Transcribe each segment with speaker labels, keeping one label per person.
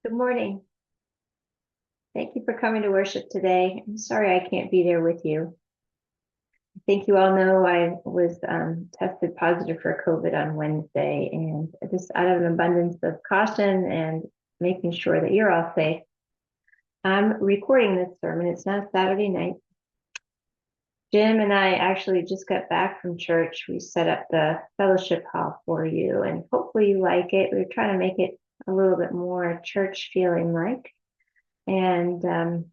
Speaker 1: Good morning. Thank you for coming to worship today. I'm sorry I can't be there with you. I think you all know I was tested positive for COVID on Wednesday, and just out of an abundance of caution and making sure that you're all safe, I'm recording this sermon. It's now Saturday night. Jim and I actually just got back from church. We set up the fellowship hall for you, and hopefully you like it. We're trying to make it a little bit more church feeling like. And I'm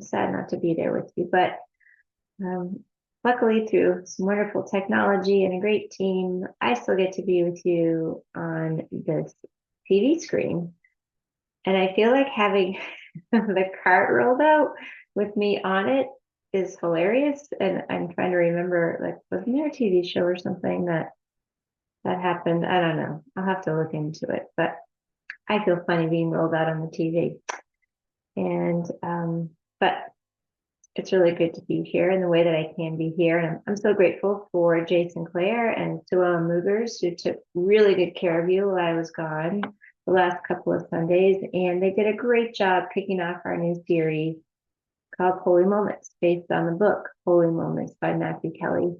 Speaker 1: sad not to be there with you, but um, luckily through some wonderful technology and a great team, I still get to be with you on this TV screen. And I feel like having the cart rolled out with me on it is hilarious. And I'm trying to remember, like, wasn't there a TV show or something that happened? I don't know. I'll have to look into it, but I feel funny being rolled out on the TV. And but it's really good to be here in the way that I can be here. And I'm so grateful for Jason Clare and Sue Ellen Movers, who took really good care of you while I was gone the last couple of Sundays. And they did a great job kicking off our new series called Holy Moments, based on the book Holy Moments by Matthew Kelly.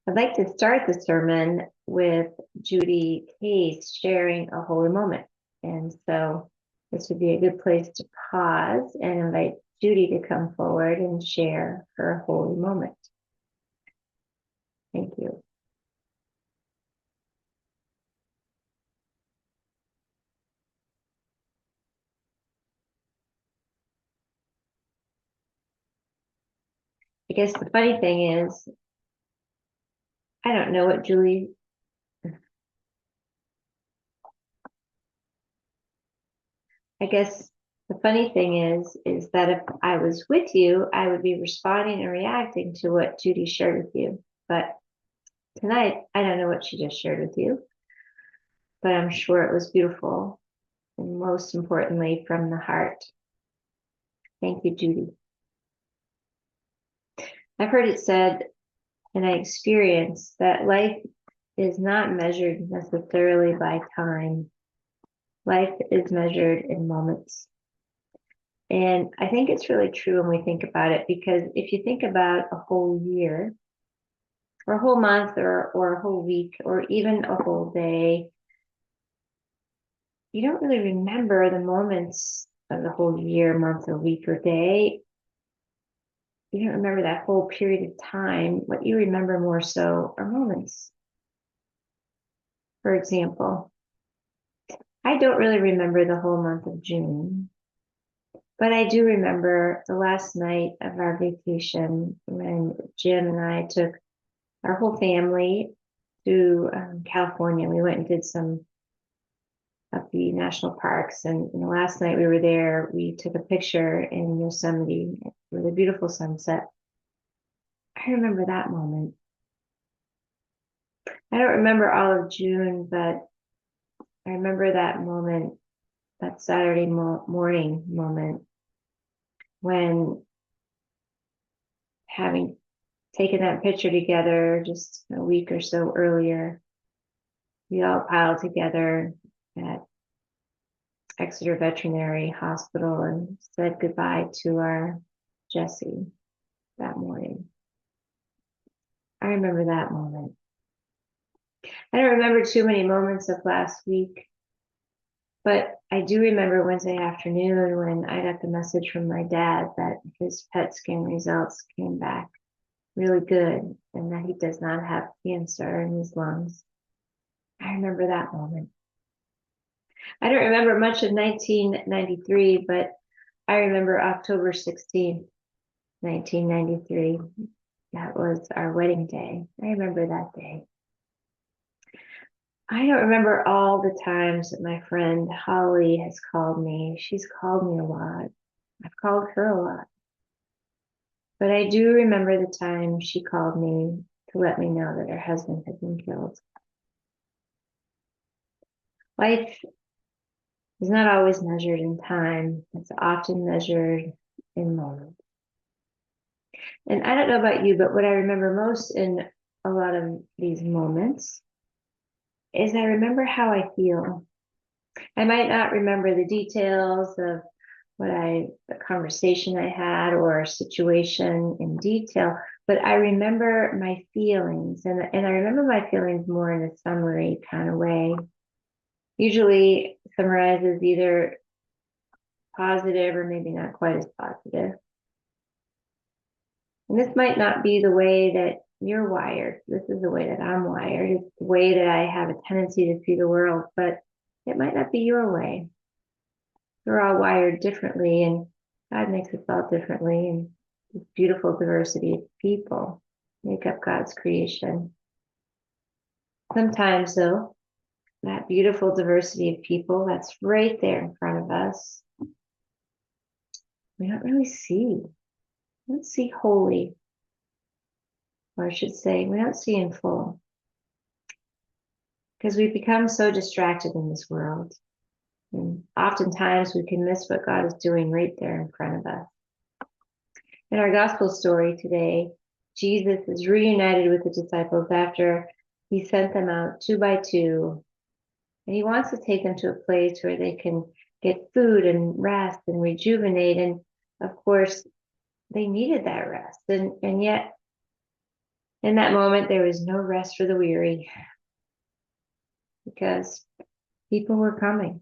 Speaker 1: I'd like to start the sermon with Judy Case sharing a holy moment. And so this would be a good place to pause and invite Judy to come forward and share her holy moment. Thank you. I guess the funny thing is, I don't know what Julie, I guess the funny thing is that if I was with you, I would be responding and reacting to what Judy shared with you. But tonight, I don't know what she just shared with you, but I'm sure it was beautiful. And most importantly, from the heart. Thank you, Judy. I've heard it said, and I experienced that life is not measured necessarily by time. Life is measured in moments. And I think it's really true when we think about it, because if you think about a whole year, or a whole month, or a whole week, or even a whole day, you don't really remember the moments of the whole year, month, or week, or day. You don't remember that whole period of time. What you remember more so are moments. For example, I don't really remember the whole month of June, but I do remember the last night of our vacation when Jim and I took our whole family to California. We went and did some of the national parks. And the last night we were there, we took a picture in Yosemite with a beautiful sunset. I remember that moment. I don't remember all of June, but I remember that moment, that Saturday morning moment when, having taken that picture together just a week or so earlier, we all piled together at Exeter Veterinary Hospital and said goodbye to our Jessie that morning. I remember that moment. I don't remember too many moments of last week, but I do remember Wednesday afternoon when I got the message from my dad that his PET scan results came back really good and that he does not have cancer in his lungs. I remember that moment. I don't remember much of 1993, but I remember October 16th, 1993. That was our wedding day. I remember that day. I don't remember all the times that my friend Holly has called me. She's called me a lot. I've called her a lot. But I do remember the time she called me to let me know that her husband had been killed. Life is not always measured in time. It's often measured in moments. And I don't know about you, but what I remember most in a lot of these moments is I remember how I feel. I might not remember the details of the conversation I had or a situation in detail, but I remember my feelings, and I remember my feelings more in a summary kind of way. Usually summarizes either positive or maybe not quite as positive. And this might not be the way that you're wired. This is the way that I'm wired. It's the way that I have a tendency to see the world, but it might not be your way. We're all wired differently, and God makes us all differently. And this beautiful diversity of people make up God's creation. Sometimes, though, that beautiful diversity of people that's right there in front of us, we don't really see. We don't see wholly, or I should say, we don't see in full. Because we've become so distracted in this world. And oftentimes we can miss what God is doing right there in front of us. In our gospel story today, Jesus is reunited with the disciples after he sent them out 2 by 2. And he wants to take them to a place where they can get food and rest and rejuvenate. And of course, they needed that rest. And yet, in that moment, there was no rest for the weary because people were coming.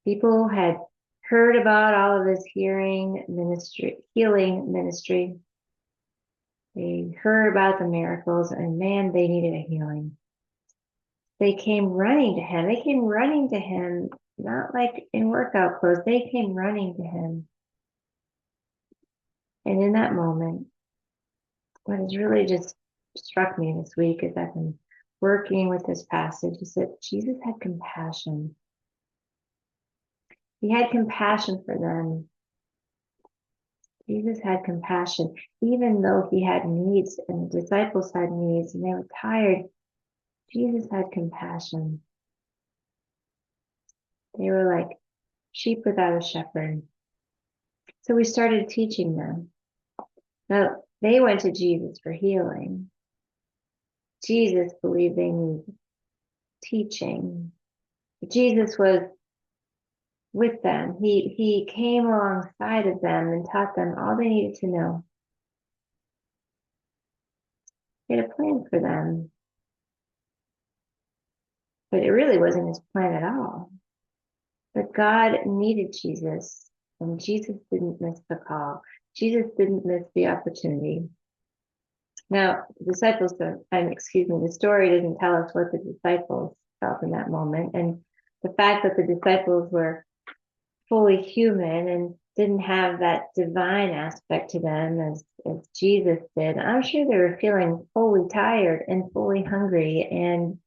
Speaker 1: People had heard about all of his healing ministry. They heard about the miracles, and man, they needed a healing. They came running to him. They came running to him, not like in workout clothes. They came running to him. And in that moment, what has really just struck me this week as I've been working with this passage is that Jesus had compassion. He had compassion for them. Jesus had compassion, even though he had needs and the disciples had needs and they were tired. Jesus had compassion. They were like sheep without a shepherd. So we started teaching them. Now, they went to Jesus for healing. Jesus believed they needed teaching. Jesus was with them. He came alongside of them and taught them all they needed to know. He had a plan for them, but it really wasn't his plan at all. But God needed Jesus, and Jesus didn't miss the call. Jesus didn't miss the opportunity. Now, the story doesn't tell us what the disciples felt in that moment. And the fact that the disciples were fully human and didn't have that divine aspect to them as Jesus did, I'm sure they were feeling fully tired and fully hungry and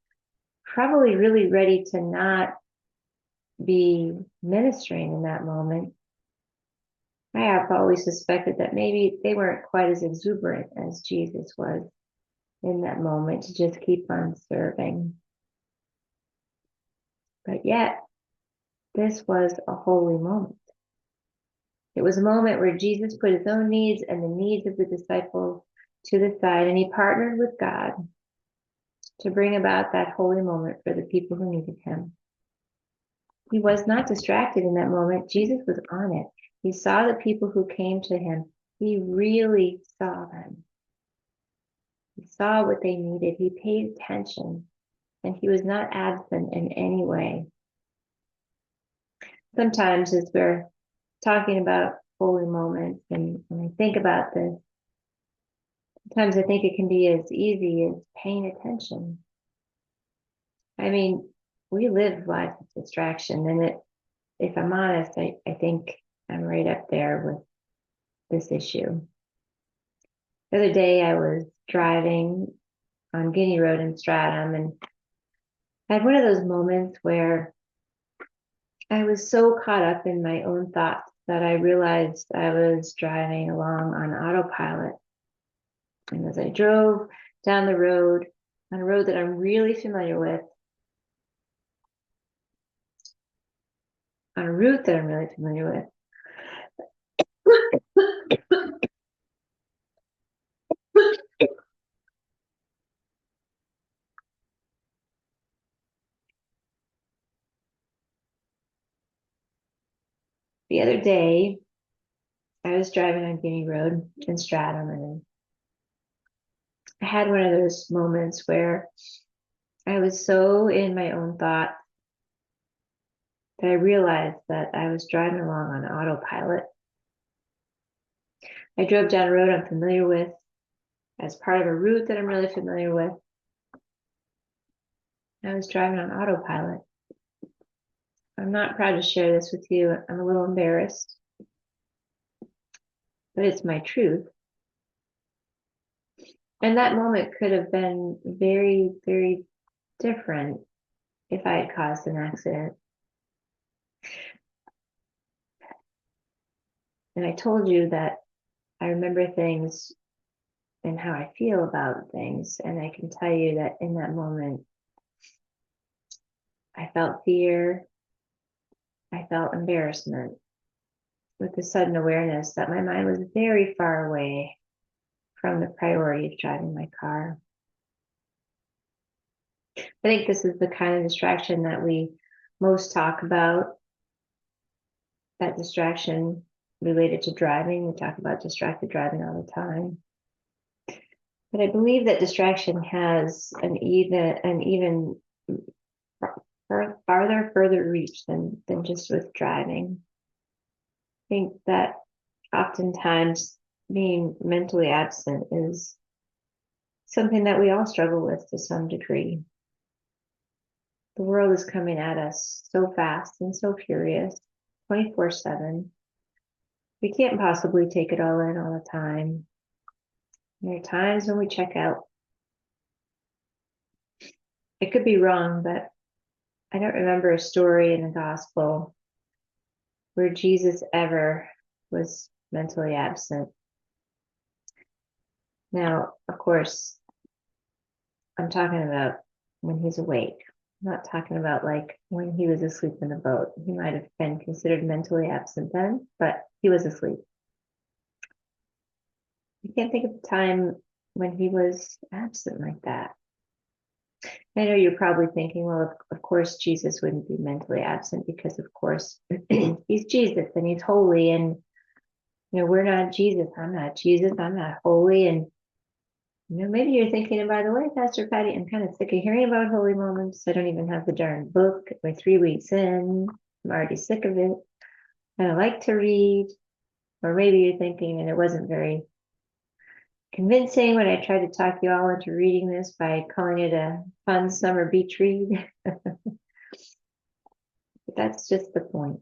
Speaker 1: probably really ready to not be ministering in that moment. I have always suspected that maybe they weren't quite as exuberant as Jesus was in that moment to just keep on serving. But yet, this was a holy moment. It was a moment where Jesus put his own needs and the needs of the disciples to the side, and he partnered with God to bring about that holy moment for the people who needed him. He was not distracted in that moment. Jesus was on it. He saw the people who came to him. He really saw them. He saw what they needed. He paid attention, and he was not absent in any way. Sometimes as we're talking about holy moments and I think about this, sometimes I think it can be as easy as paying attention. I mean, we live lives of distraction, and if I'm honest, I think I'm right up there with this issue. The other day I was driving on Guinea Road in Stratham, and I had one of those moments where I was so caught up in my own thoughts that I realized I was driving along on autopilot. And as I drove down the road, on a road that I'm really familiar with, on a route that I'm really familiar with, The other day, I was driving on Guinea Road in Stratham, and I had one of those moments where I was so in my own thought that I realized that I was driving along on autopilot. I drove down a road I'm familiar with as part of a route that I'm really familiar with. I was driving on autopilot. I'm not proud to share this with you. I'm a little embarrassed, but it's my truth. And that moment could have been very, very different if I had caused an accident. And I told you that I remember things and how I feel about things. And I can tell you that in that moment, I felt fear. I felt embarrassment with the sudden awareness that my mind was very far away from the priority of driving my car. I think this is the kind of distraction that we most talk about, that distraction related to driving. We talk about distracted driving all the time. But I believe that distraction has an even further reach than just with driving. I think that oftentimes being mentally absent is something that we all struggle with to some degree. The world is coming at us so fast and so furious, 24/7. We can't possibly take it all in all the time. There are times when we check out. It could be wrong, but I don't remember a story in the gospel where Jesus ever was mentally absent. Now, of course, I'm talking about when he's awake. I'm not talking about like when he was asleep in the boat. He might have been considered mentally absent then, but he was asleep. I can't think of a time when he was absent like that. I know you're probably thinking, well, of course, Jesus wouldn't be mentally absent because, of course, he's Jesus and he's holy. And, we're not Jesus. I'm not Jesus. I'm not holy. And, maybe you're thinking, and by the way, Pastor Patty, I'm kind of sick of hearing about holy moments. I don't even have the darn book. We're 3 weeks in. I'm already sick of it. I don't like to read. Or maybe you're thinking, and it wasn't very convincing when I tried to talk you all into reading this by calling it a fun summer beach read. But that's just the point.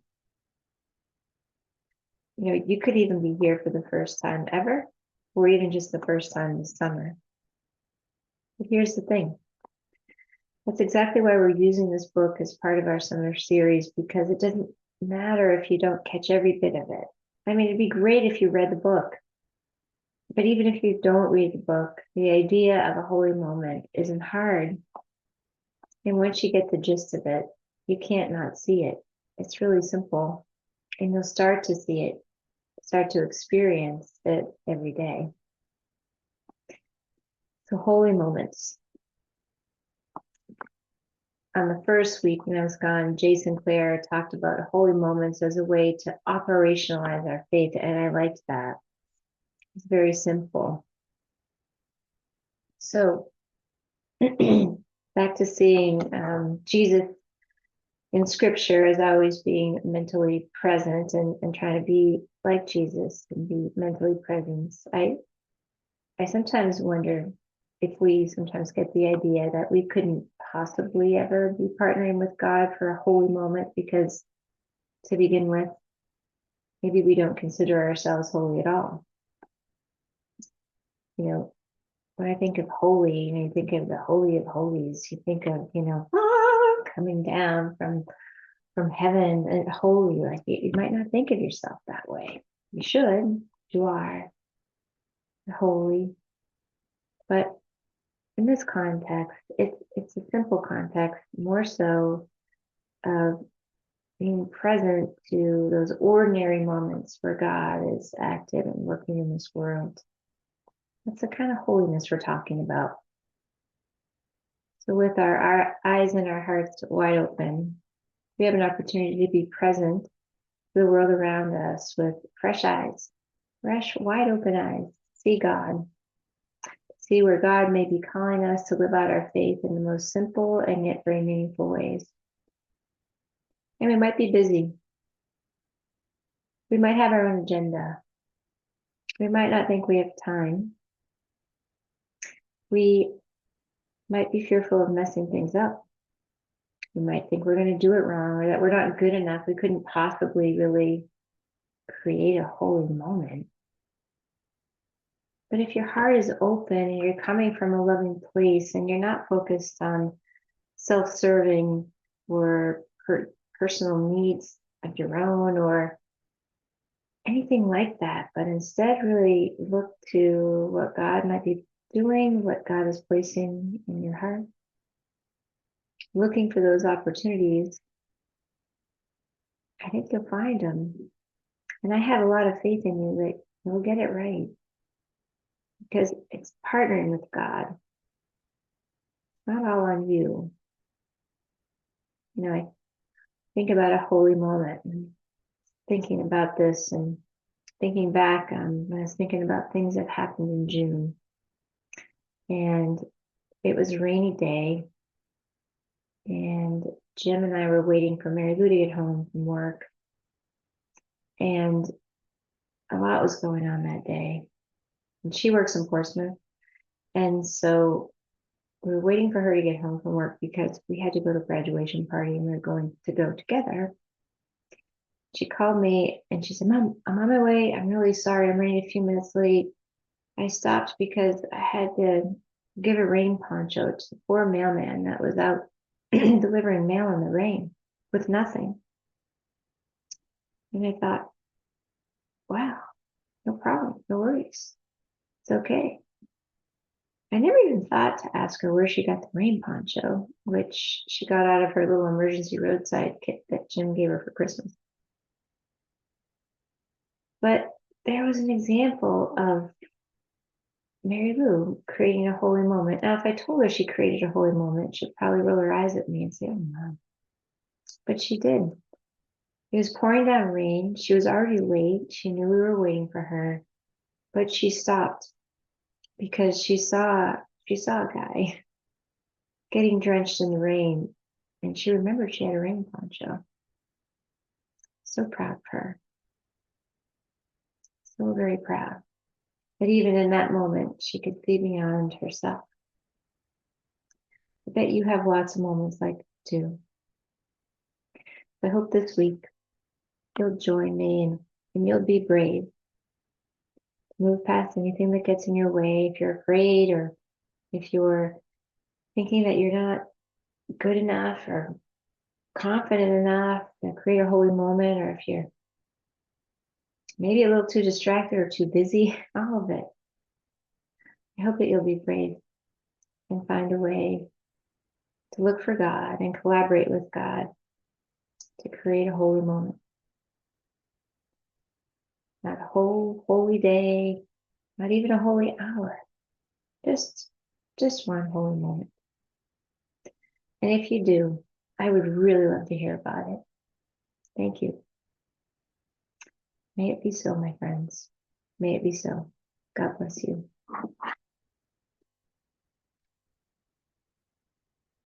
Speaker 1: You could even be here for the first time ever, or even just the first time this summer. But here's the thing. That's exactly why we're using this book as part of our summer series, because it doesn't matter if you don't catch every bit of it. I mean, it'd be great if you read the book. But even if you don't read the book, the idea of a holy moment isn't hard. And once you get the gist of it, you can't not see it. It's really simple. And you'll start to see it, start to experience it every day. So holy moments. On the first week when I was gone, Jason Clare talked about holy moments as a way to operationalize our faith. And I liked that. It's very simple. So back to seeing Jesus in scripture as always being mentally present and trying to be like Jesus and be mentally present. I sometimes wonder if we sometimes get the idea that we couldn't possibly ever be partnering with God for a holy moment because to begin with, maybe we don't consider ourselves holy at all. When I think of holy, you think of the Holy of Holies, you think of, coming down from heaven and holy. Like you might not think of yourself that way. You should. You are holy. But in this context, it's a simple context, more so of being present to those ordinary moments where God is active and working in this world. That's the kind of holiness we're talking about. So with our eyes and our hearts wide open, we have an opportunity to be present the world around us with fresh eyes, fresh, wide open eyes. See God. See where God may be calling us to live out our faith in the most simple and yet very meaningful ways. And we might be busy. We might have our own agenda. We might not think we have time. We might be fearful of messing things up. We might think we're going to do it wrong or that we're not good enough. We couldn't possibly really create a holy moment. But if your heart is open and you're coming from a loving place and you're not focused on self-serving or personal needs of your own or anything like that, but instead really look to what God might be doing, what God is placing in your heart, looking for those opportunities, I think you'll find them. And I have a lot of faith in you that you'll get it right because it's partnering with God. It's not all on you. You know, I think about a holy moment and thinking about this and thinking back when I was thinking about things that happened in June. And it was a rainy day. And Jim and I were waiting for Mary Lou to get home from work. And a lot was going on that day. And she works in Portsmouth. And so we were waiting for her to get home from work because we had to go to a graduation party and we were going to go together. She called me and she said, "Mom, I'm on my way. I'm really sorry. I'm running a few minutes late. I stopped because I had to give a rain poncho to the poor mailman that was out delivering mail in the rain with nothing." And I thought, wow, no problem, no worries. It's okay. I never even thought to ask her where she got the rain poncho, which she got out of her little emergency roadside kit that Jim gave her for Christmas. But there was an example of Mary Lou creating a holy moment. Now, if I told her she created a holy moment, she'd probably roll her eyes at me and say, "Oh, Mom." But she did. It was pouring down rain. She was already late. She knew we were waiting for her, but she stopped because she saw a guy getting drenched in the rain, and she remembered she had a rain poncho. So proud of her. So very proud that even in that moment, she could see beyond herself. I bet you have lots of moments like that too. I hope this week you'll join me and you'll be brave. Move past anything that gets in your way. If you're afraid or if you're thinking that you're not good enough or confident enough to create a holy moment, or if you're maybe a little too distracted or too busy, all of it. I hope that you'll be brave and find a way to look for God and collaborate with God to create a holy moment. Not a whole holy day, not even a holy hour, just one holy moment. And if you do, I would really love to hear about it. Thank you. May it be so, my friends. May it be so. God bless you.